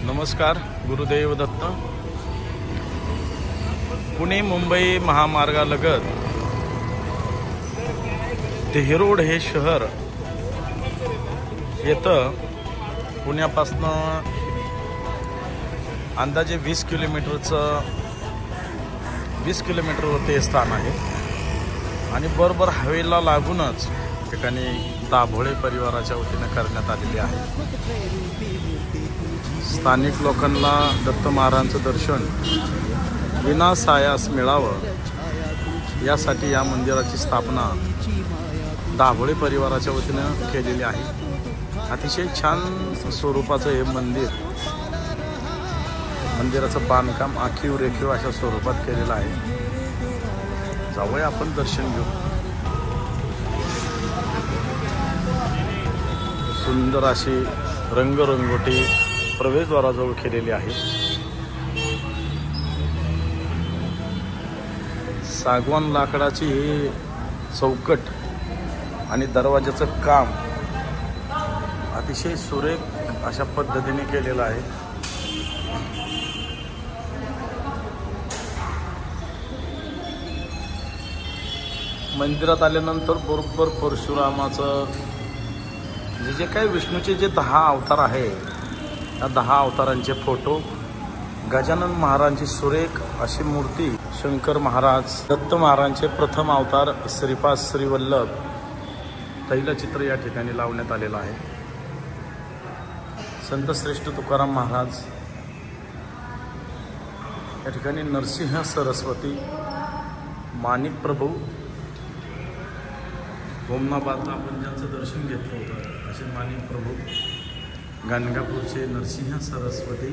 नमस्कार. गुरुदेव दत्त. पुणे मुंबई महामार्गालगत देहरोड हे शहर येतं. पुण्यापासनं अंदाजे 20 किलोमीटरवरती हे स्थान आहे आणि बरोबर हवेला लागूनच ठिकाणी दाभोळे परिवाराच्या वतीने करण्यात आलेले आहे. स्थानिक लोकांना दत्त महाराजांचं दर्शन विनासायास मिळावं यासाठी या मंदिराची स्थापना दाभोळे परिवाराच्या वतीनं केलेली आहे. अतिशय छान स्वरूपाचं हे मंदिराचं बांधकाम आखीव रेखीव अशा स्वरूपात केलेलं आहे. जाऊया आपण दर्शन घेऊ. सुंदर अशी रंगरंगोटी प्रवेशद्वाराजवळ केलेली आहे. सागवान लाकडाची ही चौकट आणि दरवाजाचं काम अतिशय सुरेख अशा पद्धतीने केलेलं आहे. मंदिरात आल्यानंतर बरोबर परशुरामाचं जे काही विष्णूचे जे 10 अवतार आहे या 10 अवतारांचे फोटो, गजानन महाराजांची सुरेख अशी मूर्ती, शंकर महाराज, दत्त महाराजांचे प्रथम अवतार श्रीपाद श्रीवल्लभ तैलचित्र या ठिकाणी लावण्यात आलेलं आहे. संत श्रेष्ठ तुकाराम महाराज या ठिकाणी, नरसिंह सरस्वती, माणिक प्रभू, गोमनाबादला आपण ज्यांचं दर्शन घेतलं होतं असे माणिक प्रभू, गाणगापूरचे नरसिंह सरस्वती,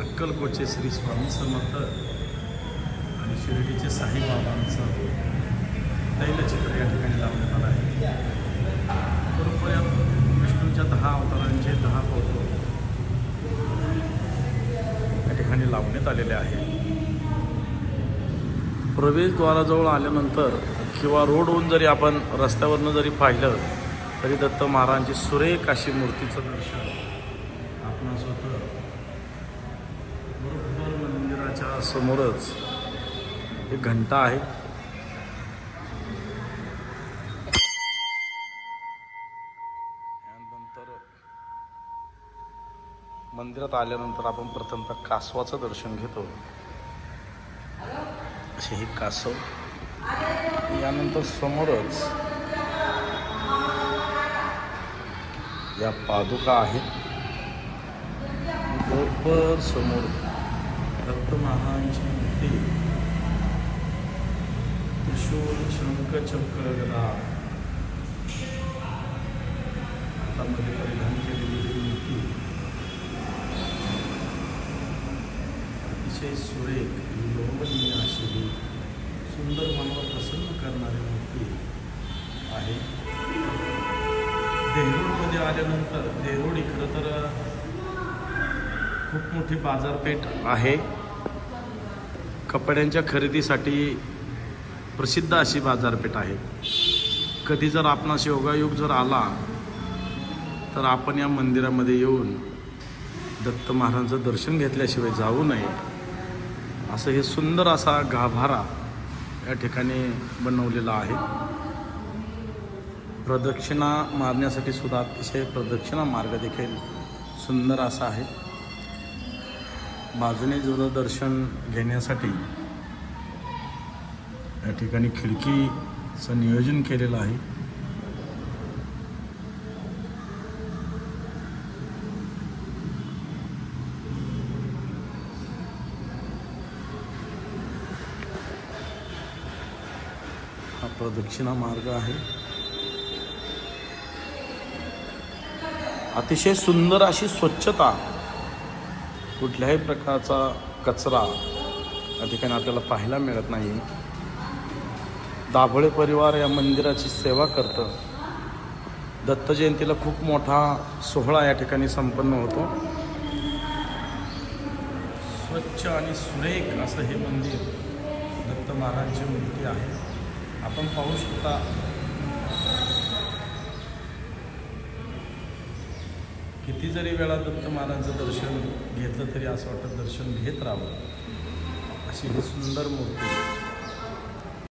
अक्कलकोटचे श्री स्वामी समर्थ आणि शिर्डीचे साईबाबांचं तैलचित्र या ठिकाणी लावण्यात आलं आहे. बरोबर या विष्णूच्या 10 अवतारांचे 10 फोटो या ठिकाणी लावण्यात आलेले आहे. प्रवेशद्वाराजवळ आल्यानंतर किंवा रोडवरून जरी आपण रस्त्यावरनं जरी पाहिलं तरी दत्त महाराजांची सुरेख अशी मूर्तीचं दर्शन आपणास होतं. बरोबर मंदिराच्या समोरच एक घंटा आहे. त्यानंतर मंदिरात आल्यानंतर आपण प्रथमतः कासवाचं दर्शन घेतो. असे हे कासव, यानंतर समोरच या पादुका आहेत. बरोबर समोर दत्त महाराजांची मूर्ती, त्रिशूल, शंख, चक्र, गदा हातामध्ये परिधान केलेली ही मूर्ती अतिशय सुरेख, लोभनीय अशी सुंदर मनाला प्रसन्न करणारी मूर्ती आहे. देहरोडमध्ये आल्यानंतर, देहरोड खरं तर खूप मोठी बाजारपेठ आहे. कपड्यांच्या खरेदीसाठी प्रसिद्ध अशी बाजारपेठ आहे. कधी जर आपणास योगायोग जर आला तर आपण या मंदिरामध्ये येऊन दत्त महाराजांचं दर्शन घेतल्याशिवाय जाऊ नये. असं हे सुंदर असा गाभारा या ठिकाणी बनवलेला आहे. प्रदक्षिणा मारण्यासाठी सुद्धा अतिशय प्रदक्षिणा मार्ग देखील सुंदर असा आहे. बाजूने दूरदर्शन घेण्यासाठी या ठिकाणी खिडकीचं नियोजन केलेलं आहे. हा प्रदक्षिणा मार्ग आहे. अतिशय सुंदर अशी स्वच्छता, कुठल्याही प्रकारचा कचरा या ठिकाणी आपल्याला पाहायला मिळत नाही. दाभोळे परिवार या मंदिराची सेवा करतं. दत्त जयंतीला खूप मोठा सोहळा या ठिकाणी संपन्न होतो. स्वच्छ आणि सुरेख असं हे मंदिर दत्त महाराजांची मूर्ती आहे. आपण पाहू शकता किती जरी वेळा दत्त महाराजांचं दर्शन घेतलं तरी असं वाटतं दर्शन घेत राहावं, अशी ही सुंदर मूर्ती